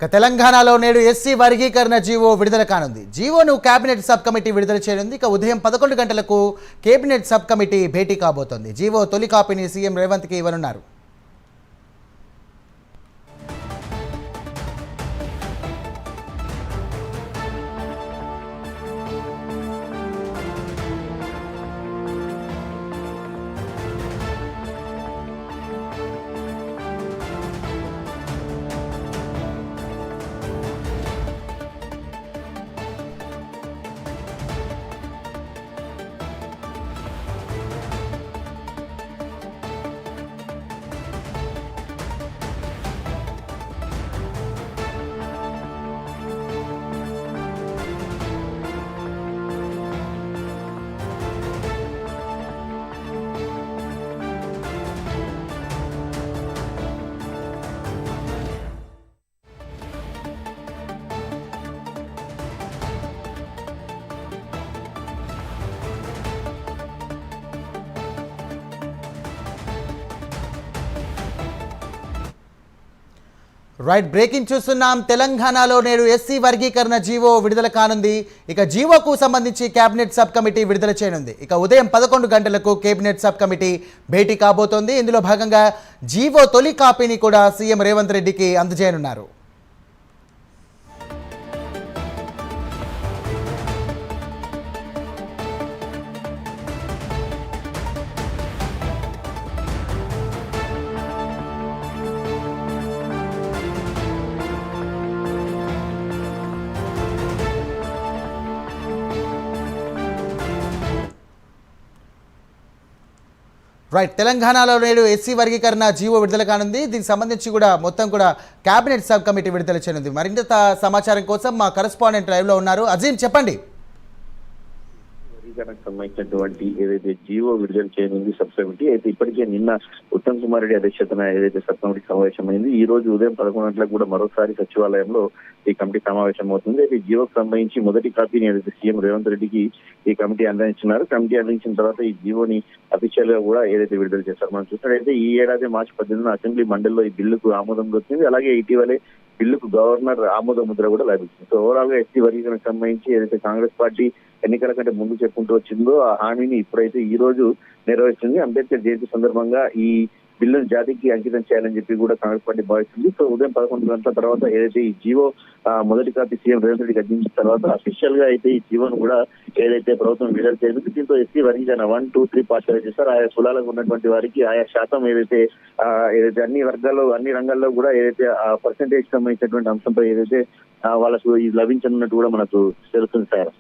తెలంగాణలో నేడు ఎస్సీ వర్గీకరణ జీవో విడుదల కానుంది. జీవోను కేబినెట్ సబ్ కమిటీ విడుదల చేయనుంది. ఇక ఉదయం 11 గంటలకు కేబినెట్ సబ్ కమిటీ భేటీ కాబోతోంది. జీవో తొలి కాపీని సీఎం రేవంత్కి ఇవ్వనున్నారు. రైట్, బ్రేకింగ్ చూస్తున్నాం. తెలంగాణలో నేడు ఎస్సీ వర్గీకరణ జీవో విడుదల కానుంది. ఇక జీవోకు సంబంధించి కేబినెట్ సబ్ కమిటీ విడుదల చేయనుంది. ఇక ఉదయం 11 గంటలకు కేబినెట్ సబ్ కమిటీ భేటీ కాబోతోంది. ఇందులో భాగంగా జీవో తొలి కాపీని కూడా సీఎం రేవంత్ రెడ్డికి అందజేయనున్నారు. రైట్, తెలంగాణలో నేడు ఎస్సీ వర్గీకరణ జీవో విడుదల కానుంది. దీనికి సంబంధించి కూడా మొత్తం కూడా కేబినెట్ సబ్ కమిటీ విడుదల చేయనుంది. మరింత సమాచారం కోసం మా కరెస్పాండెంట్ లైవ్లో ఉన్నారు. అజీం, చెప్పండి. సంబంధించినటువంటి ఏదైతే జీవో విడుదల చేయనుంది సబ్ కమిటీ అయితే ఇప్పటికే నిన్న ఉత్తమ్ కుమార్ రెడ్డి అధ్యక్షతన ఏదైతే సబ్ కమిటీ సమావేశమైంది, ఈ రోజు ఉదయం 11 గంటలకు కూడా మరోసారి సచివాలయంలో ఈ కమిటీ సమావేశం అవుతుంది. అయితే జీవోకు సంబంధించి మొదటి కాపీని ఏదైతే సీఎం రేవంత్ రెడ్డికి ఈ కమిటీ అందించినారు. కమిటీ అందించిన తర్వాత ఈ జీవోని అఫీషియల్ గా కూడా ఏదైతే విడుదల చేస్తారు. మనం చూసినట్లయితే ఈ ఏడాది మార్చి 18 అసెంబ్లీ మండలిలో ఈ బిల్లుకు ఆమోదం దొరికింది. అలాగే ఇటీవలే బిల్లుకు గవర్నర్ ఆమోద ముద్ర కూడా లభించింది. సో ఓవరాల్ గా ఎస్సీ వర్గీకరణకు సంబంధించి ఏదైతే కాంగ్రెస్ పార్టీ ఎన్నికల కంటే ముందు చెప్పుకుంటూ వచ్చిందో ఆ హామీని ఇప్పుడైతే ఈ రోజు నెరవేర్చింది. అంబేద్కర్ జయంతి సందర్భంగా ఈ బిల్లును జాతికి అంకితం చేయాలని చెప్పి కూడా కాంగ్రెస్ పార్టీ భావిస్తుంది. సో ఉదయం 11 గంటల తర్వాత ఏదైతే ఈ జీవో మొదటి కాపీ సీఎం రేవంత్ రెడ్డికి అందించిన తర్వాత అఫీషియల్ గా అయితే ఈ జీవోను కూడా ఏదైతే ప్రభుత్వం విడుదల చేసింది. దీంతో ఎస్సీ వర్గీకరణ 1, 2, 3 పార్టీలు చేస్తారు. ఆయా కులాలకు ఉన్నటువంటి వారికి ఆయా శాతం ఏదైతే అన్ని వర్గాల్లో అన్ని రంగాల్లో కూడా ఏదైతే ఆ పర్సెంటేజ్ సంబంధించినటువంటి అంశంపై ఏదైతే వాళ్ళకు ఇది లభించనున్నట్టు కూడా మనకు తెలుస్తుంది సార్.